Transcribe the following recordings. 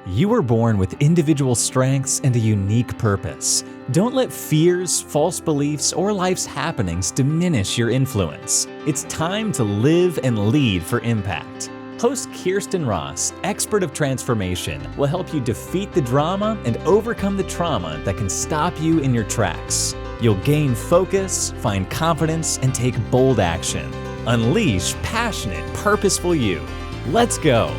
You were born with individual strengths and a unique purpose. Don't let fears, false beliefs, or life's happenings diminish your influence. It's time to live and lead for impact. Host Kirsten Ross, expert of transformation, will help you defeat the drama and overcome the trauma that can stop you in your tracks. You'll gain focus, find confidence, and take bold action. Unleash passionate, purposeful you. Let's go.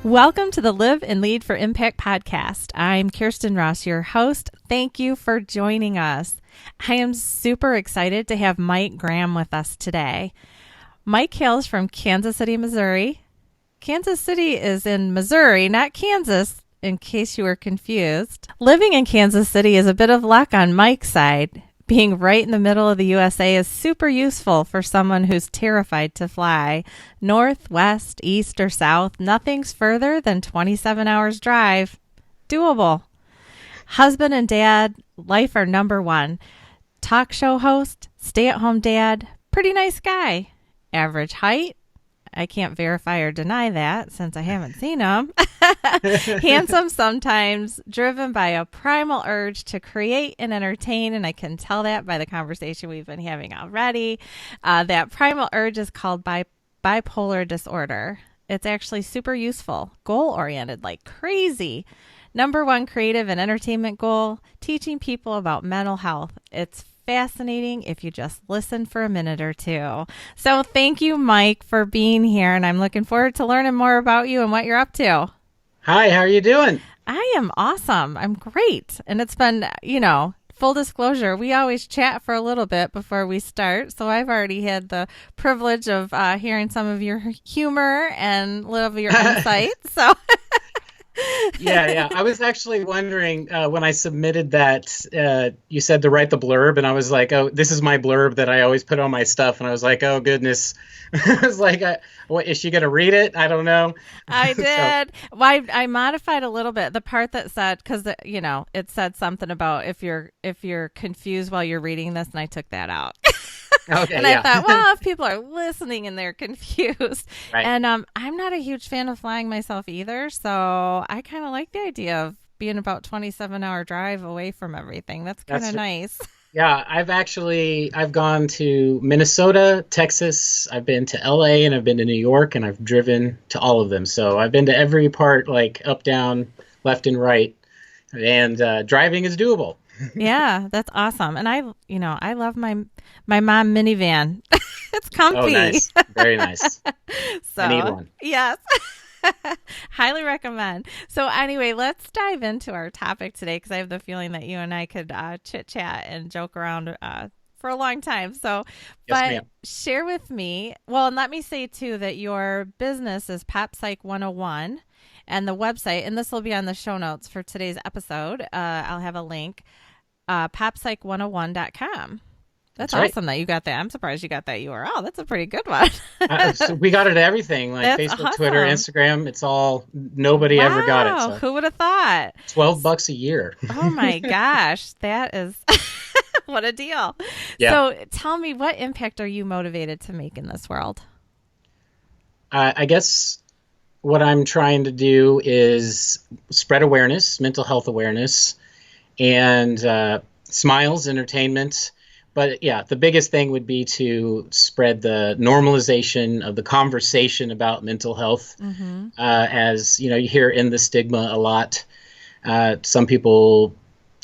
Welcome to the Live and Lead for Impact podcast. I'm Kirsten Ross, your host. Thank you for joining us. I am super excited to have Mike Graham with us today. Mike hails from Kansas City, Missouri. Kansas City is in Missouri, not Kansas, in case you were confused. Living in Kansas City is a bit of luck on Mike's side. Being right in the middle of the USA is super useful for someone who's terrified to fly. North, west, east, or south, nothing's further than 27 hours drive. Doable. Husband and dad, life are number one. Talk show host, stay-at-home dad, pretty nice guy. Average height, I can't verify or deny that since I haven't seen him. Handsome sometimes, driven by a primal urge to create and entertain, and I can tell that by the conversation we've been having already. That primal urge is called bipolar disorder. It's actually super useful, goal-oriented like crazy. Number one creative and entertainment goal, teaching people about mental health. It's fascinating if you just listen for a minute or two. So thank you, Mike, for being here, and I'm looking forward to learning more about you and what you're up to. Hi, how are you doing? I am awesome. I'm great. And it's been, full disclosure, we always chat for a little bit before we start. So I've already had the privilege of hearing some of your humor and a little of your insights. So Yeah. I was actually wondering when I submitted that, you said to write the blurb, and I was like, oh, this is my blurb that I always put on my stuff. And I was like, oh, goodness. I was like, what, is she going to read it? I don't know. I did. Well, I modified a little bit. The part that said, because, it said something about if you're confused while you're reading this, and I took that out. Okay, and I thought, well, if people are listening and they're confused. Right. And I'm not a huge fan of flying myself either. So I kind of like the idea of being about 27-hour drive away from everything. That's kind of nice. Yeah, I've gone to Minnesota, Texas. I've been to LA, and I've been to New York, and I've driven to all of them. So I've been to every part, like up, down, left, and right. And driving is doable. Yeah, that's awesome. And I love my mom minivan. It's comfy. Oh, nice. Very nice. So, I need one. Yes. Highly recommend. So anyway, let's dive into our topic today, because I have the feeling that you and I could chit chat and joke around for a long time. So, Yes, but ma'am. share with me. Well, and let me say too that your business is Psych 101, and the website, and this will be on the show notes for today's episode. I'll have a link. Psych101.com. That's awesome that you got that. I'm surprised you got that URL. That's a pretty good one. So we got it to everything, like That's Facebook, awesome. Twitter, Instagram. It's all, nobody ever got it. So. Who would have thought? $12 a year. Oh my gosh. That is, what a deal. Yeah. So tell me, what impact are you motivated to make in this world? I guess what I'm trying to do is spread awareness, mental health awareness, and smiles, entertainment. But yeah, the biggest thing would be to spread the normalization of the conversation about mental health. Mm-hmm. As you hear in the stigma a lot. Some people,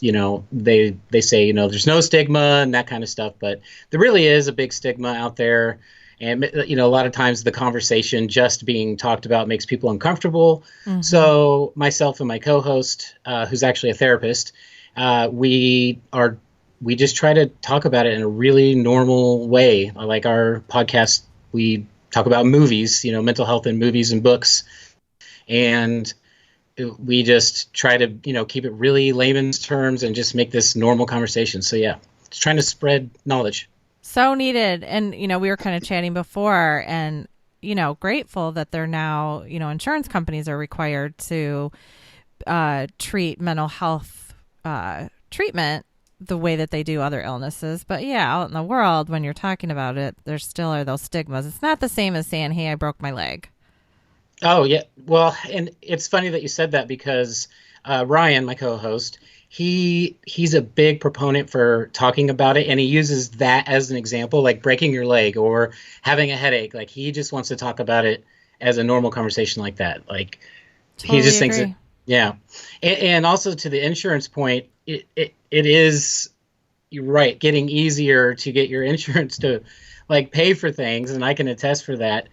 they say, there's no stigma and that kind of stuff, but there really is a big stigma out there. And, a lot of times the conversation just being talked about makes people uncomfortable. Mm-hmm. So myself and my co-host, who's actually a therapist, we just try to talk about it in a really normal way. Like our podcast, we talk about movies, mental health in movies and books. And we just try to, keep it really layman's terms and just make this normal conversation. So yeah, just trying to spread knowledge. So needed. And, we were kind of chatting before, and, grateful that they're now, insurance companies are required to treat mental health treatment the way that they do other illnesses. But yeah, out in the world, when you're talking about it, there still are those stigmas. It's not the same as saying, hey, I broke my leg. Oh yeah. Well, and it's funny that you said that because Ryan, my co-host, he's a big proponent for talking about it, and he uses that as an example, like breaking your leg or having a headache. Like he just wants to talk about it as a normal conversation like that. Like he Totally just thinks it. agree. Yeah, and also to the insurance point, it is, you're right, getting easier to get your insurance to like pay for things, and I can attest for that.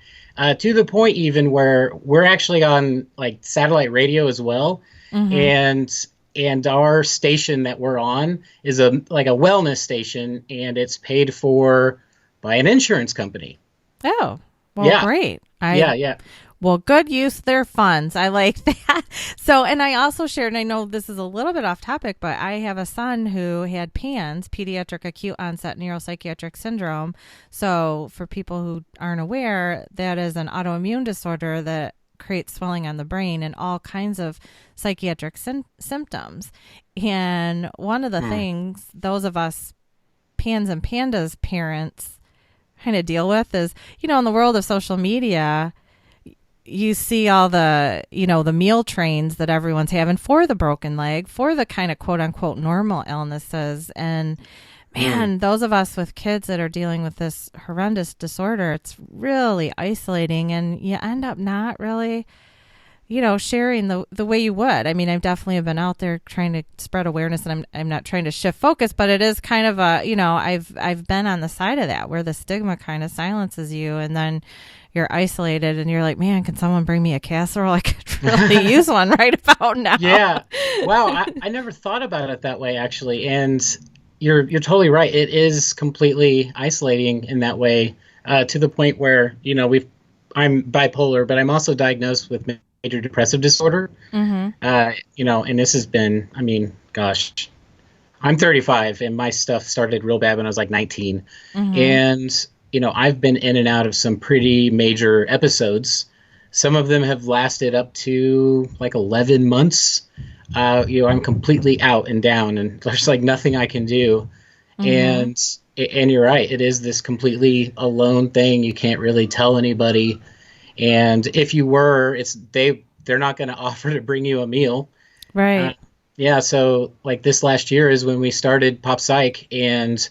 To the point even where we're actually on like satellite radio as well, Mm-hmm. and our station that we're on is a like a wellness station, and it's paid for by an insurance company. Oh, well, Yeah, great. yeah, yeah. Well, good use of their funds. I like that. So, and I also shared, and I know this is a little bit off topic, but I have a son who had PANS, pediatric acute onset neuropsychiatric syndrome. So, for people who aren't aware, that is an autoimmune disorder that creates swelling on the brain and all kinds of psychiatric symptoms. And one of the Hmm. things those of us PANS and PANDAS parents kind of deal with is, in the world of social media, you see all the, the meal trains that everyone's having for the broken leg, for the kind of quote unquote normal illnesses. And Hmm. man, those of us with kids that are dealing with this horrendous disorder, it's really isolating, and you end up not really, sharing the way you would. I mean, I've definitely been out there trying to spread awareness, and I'm not trying to shift focus, but it is kind of a, I've been on the side of that where the stigma kind of silences you, and then you're isolated and you're like, man, can someone bring me a casserole? I could really use one right about now. Yeah. Wow. I never thought about it that way actually. And you're totally right. It is completely isolating in that way, to the point where, I'm bipolar, but I'm also diagnosed with major depressive disorder. Mm-hmm. And this has been, I mean, gosh, I'm 35 and my stuff started real bad when I was like 19. Mm-hmm. And, I've been in and out of some pretty major episodes. Some of them have lasted up to like 11 months. I'm completely out and down, and there's like nothing I can do. Mm-hmm. And you're right, it is this completely alone thing. You can't really tell anybody, and if you were, they're not going to offer to bring you a meal. Uh, Right. yeah, so like this last year is when we started Pop Psych, and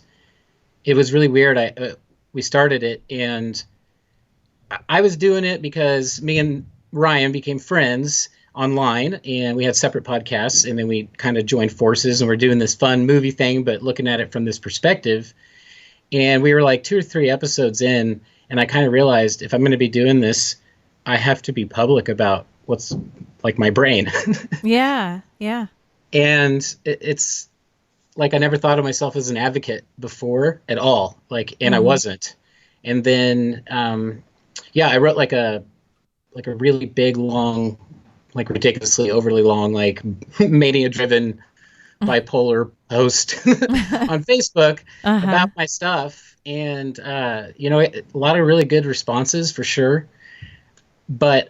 it was really weird. We started it, and I was doing it because me and Ryan became friends online, and we had separate podcasts, and then we kind of joined forces, and we're doing this fun movie thing but looking at it from this perspective. And we were like 2 or 3 episodes in, and I kind of realized if I'm going to be doing this, I have to be public about what's like my brain. Yeah. Yeah. And it's like I never thought of myself as an advocate before at all, like, and I Mm-hmm. wasn't. And then yeah, I wrote like a really big, long, like ridiculously overly long, like mania driven bipolar post on Facebook Uh-huh. about my stuff. And, a lot of really good responses for sure. But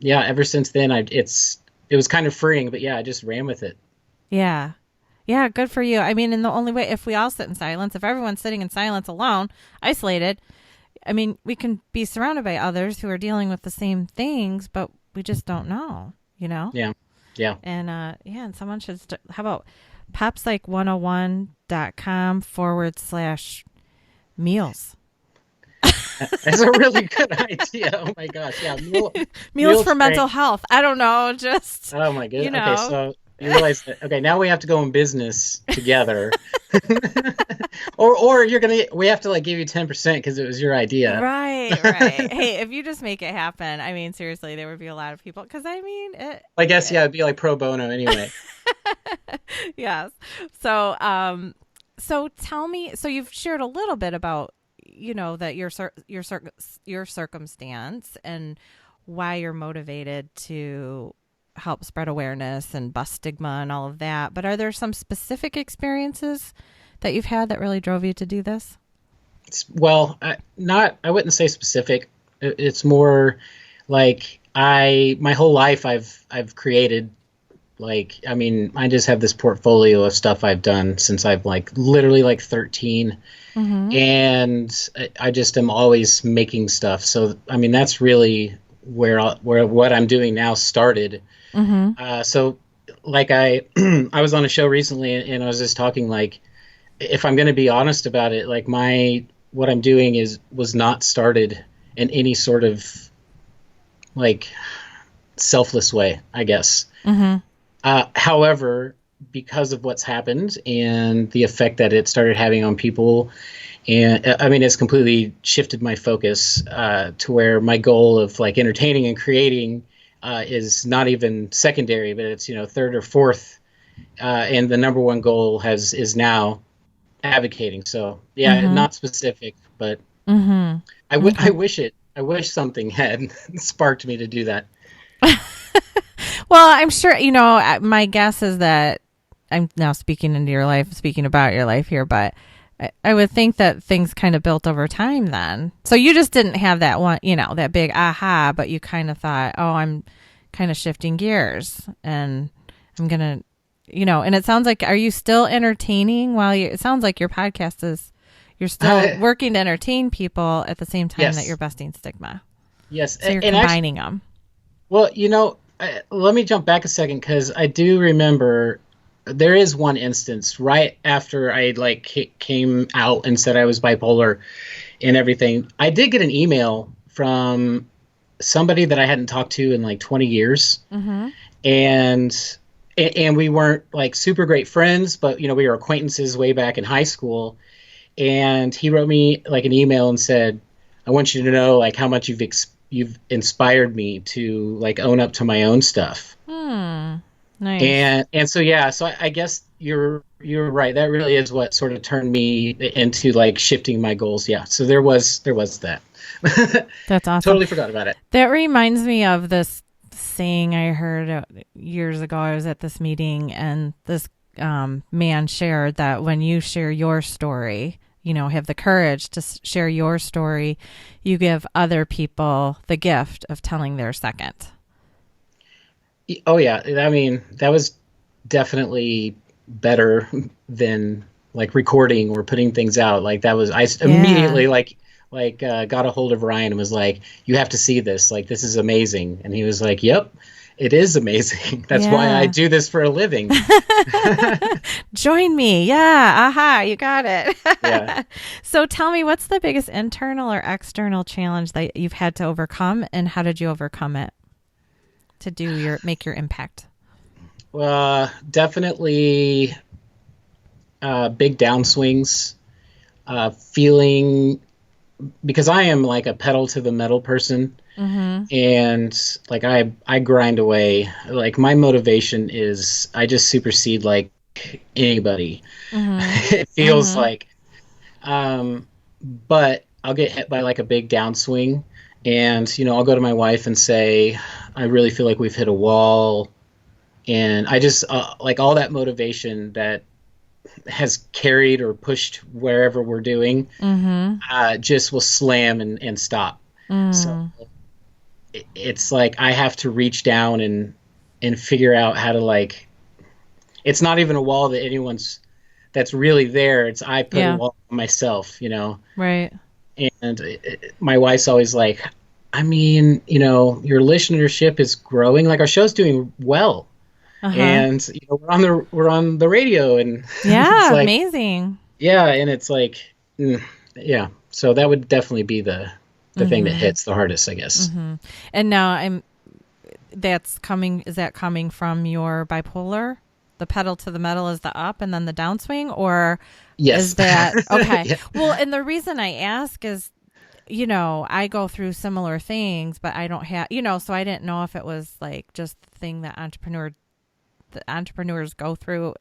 yeah, ever since then, it was kind of freeing, but yeah, I just ran with it. Yeah. Yeah, good for you. I mean, in the only way, if we all sit in silence, if everyone's sitting in silence alone, isolated, I mean, we can be surrounded by others who are dealing with the same things, but we just don't know? Yeah. Yeah. And yeah, and someone should, how about popsych101.com/meals? That's a really good idea. Oh my gosh. Yeah. Meals Meal for train. mental health. I don't know, just, Oh my you goodness. Okay. know. So you realize that, okay, now we have to go in business together. Or we have to like give you 10% because it was your idea. Right, right. Hey, if you just make it happen, I mean, seriously, there would be a lot of people. Because I mean, I guess, yeah, it'd be like pro bono anyway. yes. So, so tell me. So you've shared a little bit about, that your circumstance and why you're motivated to help spread awareness and bust stigma and all of that. But are there some specific experiences that you've had that really drove you to do this? Well, I wouldn't say specific. It's more like my whole life I've created, like, I mean, I just have this portfolio of stuff I've done since I've like literally like 13. Mm-hmm. And I just am always making stuff. So, I mean, that's really where what I'm doing now started. So like I was on a show recently, and I was just talking, like, if I'm going to be honest about it, like what I'm doing was not started in any sort of like selfless way, I guess. However, because of what's happened and the effect that it started having on people, and I mean, it's completely shifted my focus to where my goal of like entertaining and creating is not even secondary, but it's, third or fourth. And the number one goal is now advocating. So yeah, not specific, but I wish something had sparked me to do that. Well, I'm sure, my guess is that I'm now speaking about your life here, but I would think that things kind of built over time then. So you just didn't have that one, that big aha, but you kind of thought, oh, I'm kind of shifting gears and I'm going to, and it sounds like, are you still entertaining it sounds like your podcast you're still working to entertain people at the same time that you're busting stigma. Yes. So you're combining them. Well, let me jump back a second, because I do remember there is one instance right after I came out and said I was bipolar and everything. I did get an email from somebody that I hadn't talked to in like 20 years. And we weren't like super great friends, but we were acquaintances way back in high school. And he wrote me like an email and said, I want you to know like how much you've inspired me to like own up to my own stuff. Nice. And so I guess you're right. That really is what sort of turned me into like shifting my goals. Yeah. So there was that. That's awesome. Totally forgot about it. That reminds me of this saying I heard years ago. I was at this meeting, and this man shared that when you share your story, have the courage to share your story, you give other people the gift of telling their second. Oh yeah. I mean, that was definitely better than like recording or putting things out. Like that was, I immediately got a hold of Ryan and was like, you have to see this. Like, this is amazing. And he was like, yep, it is amazing. That's why I do this for a living. Join me. Yeah. Aha. You got it. Yeah. So tell me, what's the biggest internal or external challenge that you've had to overcome, and how did you overcome it to make your impact? Definitely big downswings, feeling, because I am like a pedal to the metal person. And like I grind away. Like my motivation is I just supersede like anybody. It feels like, but I'll get hit by like a big downswing, and I'll go to my wife and say, I really feel like we've hit a wall. And I just like all that motivation that has carried or pushed wherever we're doing, just will slam and stop. So it's like I have to reach down and figure out how to, like, it's not even a wall that's really there. It's I put a wall on myself, Right. And my wife's always like, I mean, your listenership is growing. Like our show's doing well. And we're on the radio, and yeah, like, amazing. Yeah, and it's like, yeah. So that would definitely be the thing that hits the hardest, I guess. And now is that coming from your bipolar? The pedal to the metal is the up and then the downswing, or is that okay? Yeah. Well, and the reason I ask is, I go through similar things, but I don't have, so I didn't know if it was like just the thing that entrepreneurs go through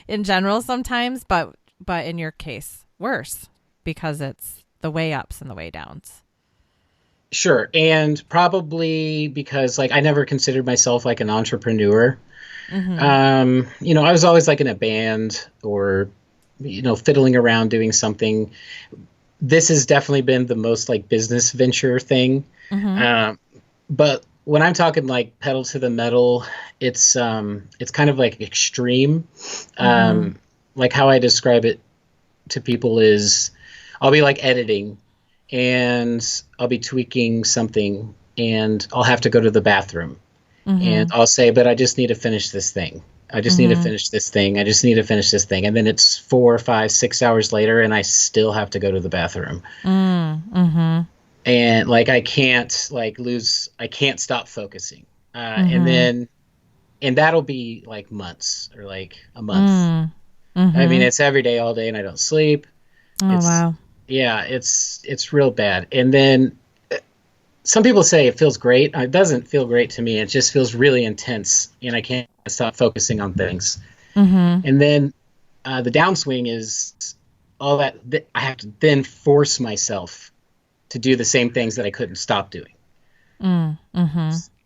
in general sometimes, but in your case, worse, because it's the way ups and the way downs. Sure. And probably because like I never considered myself like an entrepreneur. I was always like in a band or, fiddling around doing something. This has definitely been the most like business venture thing. But when I'm talking like pedal to the metal, it's kind of like extreme. Like how I describe it to people is I'll be like editing and I'll be tweaking something and I'll have to go to the bathroom. And I'll say, but I just need to finish this thing. I just need to finish this thing. I just need to finish this thing. And then it's 4, 5, 6 hours later, and I still have to go to the bathroom. And like, I can't stop focusing. And that'll be like months or like a month. I mean, it's every day, all day, and I don't sleep. Wow. Yeah, it's real bad. And then some people say it feels great. It doesn't feel great to me. It just feels really intense, and I can't stop focusing on things. And then the downswing is all that I have to then force myself to do the same things that I couldn't stop doing.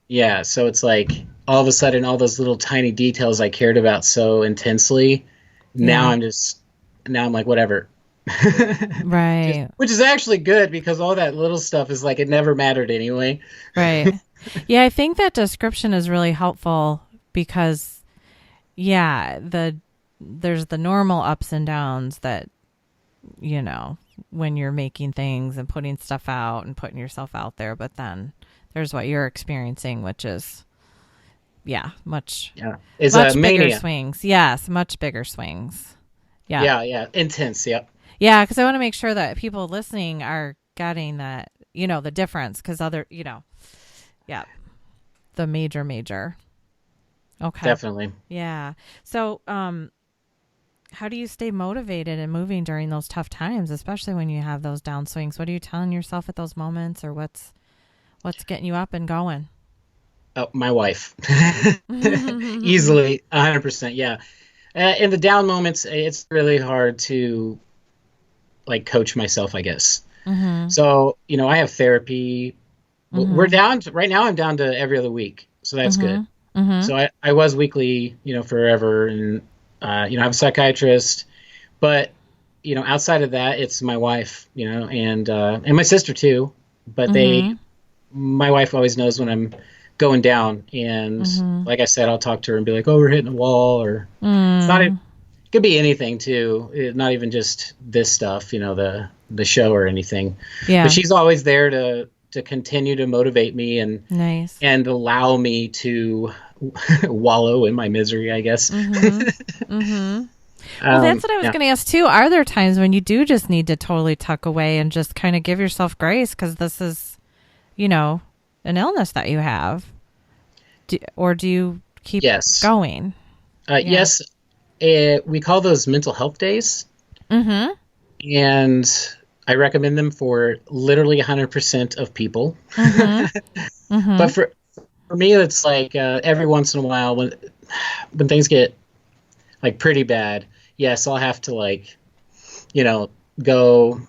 Yeah, so it's like all of a sudden, all those little tiny details I cared about so intensely, now I'm like, whatever. Right. Which is actually good, because all that little stuff is like, it never mattered anyway. Right. Yeah, I think that description is really helpful because, there's the normal ups and downs that, when you're making things and putting stuff out and putting yourself out there, but then there's what you're experiencing, which is, much bigger swings. Yes, much bigger swings. Yeah. Intense. Yeah. Yeah, because I want to make sure that people listening are getting that, the difference, because the major. Okay. Definitely. Yeah. So, how do you stay motivated and moving during those tough times, especially when you have those downswings? What are you telling yourself at those moments, or what's getting you up and going? Oh, my wife. Easily, 100%. Yeah. In the down moments, it's really hard to like coach myself, I guess. So, I have therapy. We're down right now. I'm down to every other week. So that's good. So I was weekly, forever. And, I have a psychiatrist, but, outside of that, it's my wife, and my sister too, but my wife always knows when I'm going down. And like I said, I'll talk to her and be like, oh, we're hitting a wall, or it's not it could be anything too. Not even just this stuff, the show or anything. Yeah. But she's always there to continue to motivate me and allow me to wallow in my misery, I guess. Well, that's what I was going to ask too. Are there times when you do just need to totally tuck away and just kind of give yourself grace, because this is, an illness that you have? Or do you keep going? Yes. We call those mental health days. And I recommend them for literally 100% of people. But for me, it's like every once in a while when things get like pretty bad, yes, I'll have to like, go,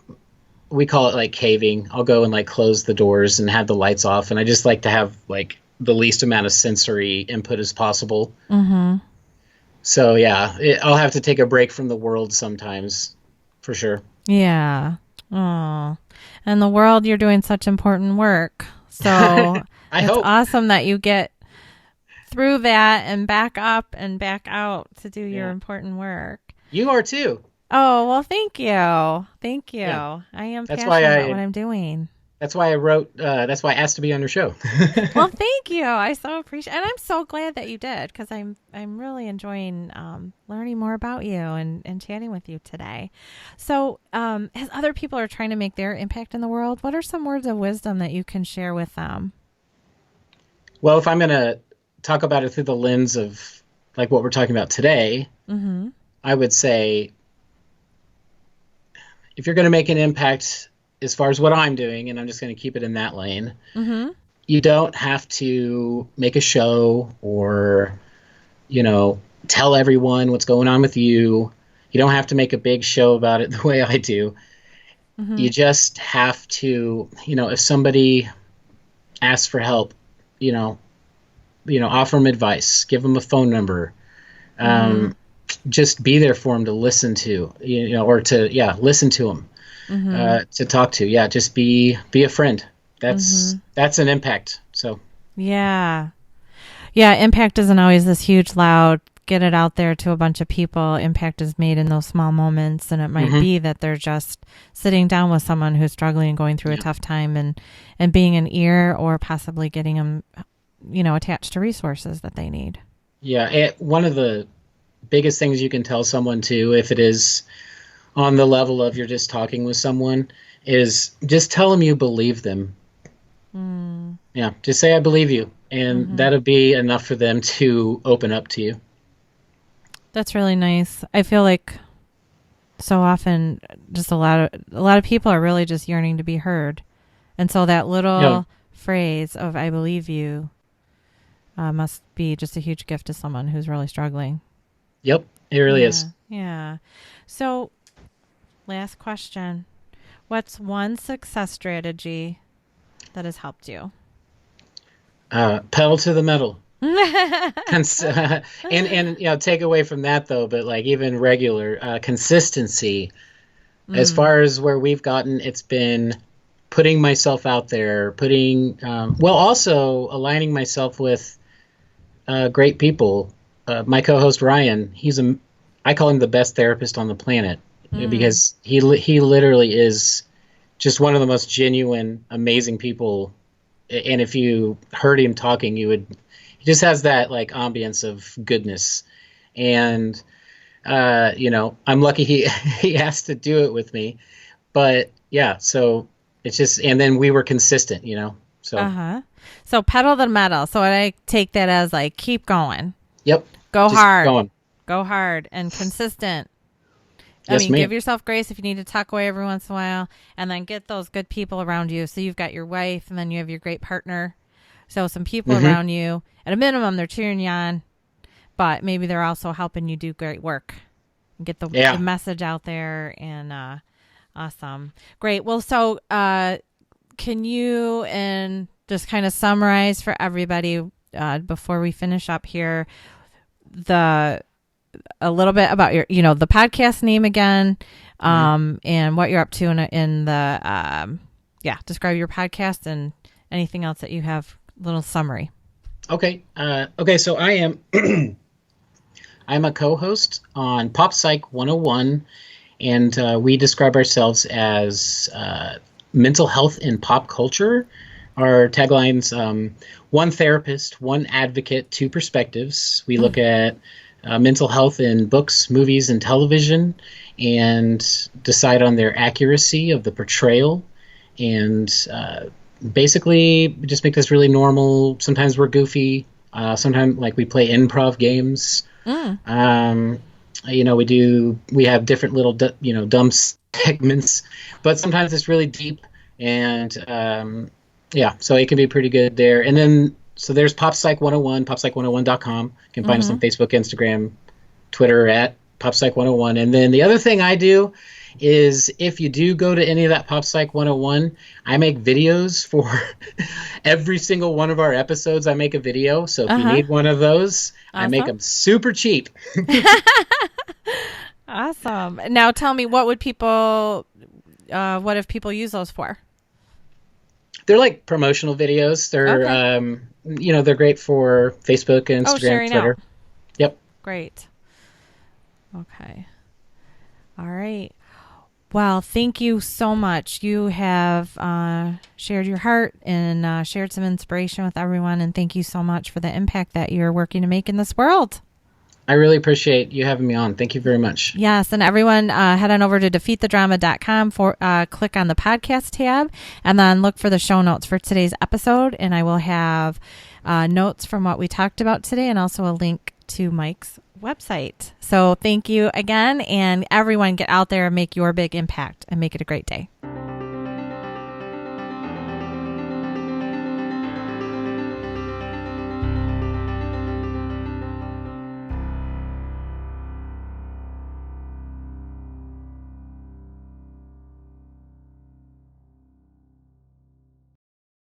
we call it like caving. I'll go and like close the doors and have the lights off. And I just like to have like the least amount of sensory input as possible. So I'll have to take a break from the world sometimes, for sure. Yeah. Oh, and the world, you're doing such important work. So it's awesome that you get through that and back up and back out to do your important work. You are too. Oh, well, thank you. Thank you. Yeah. I am passionate about what I'm doing. That's why I wrote, that's why I asked to be on your show. Well, thank you. I so appreciate it. And I'm so glad that you did, because I'm really enjoying learning more about you and chatting with you today. So as other people are trying to make their impact in the world, what are some words of wisdom that you can share with them? Well, if I'm going to talk about it through the lens of like what we're talking about today, I would say, if you're going to make an impact as far as what I'm doing, and I'm just going to keep it in that lane, you don't have to make a show or, tell everyone what's going on with you. You don't have to make a big show about it the way I do. You just have to, if somebody asks for help, offer them advice, give them a phone number, just be there for them to listen to, or to, listen to them. To talk to. Yeah, just be a friend. That's an impact. So yeah, impact isn't always this huge, loud, get it out there to a bunch of people. Impact is made in those small moments, and it might be that they're just sitting down with someone who's struggling and going through a tough time, and being an ear, or possibly getting them, attached to resources that they need. Yeah, one of the biggest things you can tell someone too, if it is on the level of you're just talking with someone, is just tell them you believe them. Yeah, just say I believe you, and that'll be enough for them to open up to you. That's really nice. I feel like so often just a lot of people are really just yearning to be heard. And so that little phrase of I believe you must be just a huge gift to someone who's really struggling. Yep, it really is. Yeah. So last question. What's one success strategy that has helped you? Pedal to the metal. And take away from that though, but like even regular consistency, as far as where we've gotten, it's been putting myself out there, also aligning myself with great people. My co-host Ryan, I call him the best therapist on the planet, because he literally is just one of the most genuine, amazing people. And if you heard him talking, he just has that like ambience of goodness. And, I'm lucky he has to do it with me, but yeah, so it's just, and then we were consistent, so. So pedal the metal. So I take that as like, keep going. Yep. Go just hard. Go hard and consistent. Yes, ma'am. Give yourself grace if you need to tuck away every once in a while, and then get those good people around you. So you've got your wife, and then you have your great partner. So some people around you, at a minimum, they're cheering you on, but maybe they're also helping you do great work and get the message out there. And awesome. Great. Well, so can you just kind of summarize for everybody before we finish up here a little bit about your, the podcast name again, and what you're up to in the, describe your podcast and anything else that you have, little summary. Okay. So I am, I'm a co-host on Pop Psych 101, and we describe ourselves as mental health in pop culture. Our tagline's one therapist, one advocate, two perspectives. We look at mental health in books, movies, and television, and decide on their accuracy of the portrayal, and basically just make this really normal. Sometimes we're goofy. Sometimes like we play improv games. We have different little dumb segments, but sometimes it's really deep, and so it can be pretty good there. And then so there's Pop Psych 101, poppsych101.com. You can find us on Facebook, Instagram, Twitter at Pop Psych 101. And then the other thing I do is if you do go to any of that Pop Psych 101, I make videos for every single one of our episodes. I make a video. So if you need one of those, I make them super cheap. Awesome. Now tell me, what if people use those for? They're like promotional videos. They're, they're great for Facebook, Instagram, Twitter. Out. Yep. Great. Okay. All right. Well, thank you so much. You have shared your heart and shared some inspiration with everyone. And thank you so much for the impact that you're working to make in this world. I really appreciate you having me on. Thank you very much. Yes. And everyone, head on over to defeatthedrama.com click on the podcast tab, and then look for the show notes for today's episode. And I will have notes from what we talked about today, and also a link to Mike's website. So thank you again. And everyone, get out there and make your big impact and make it a great day.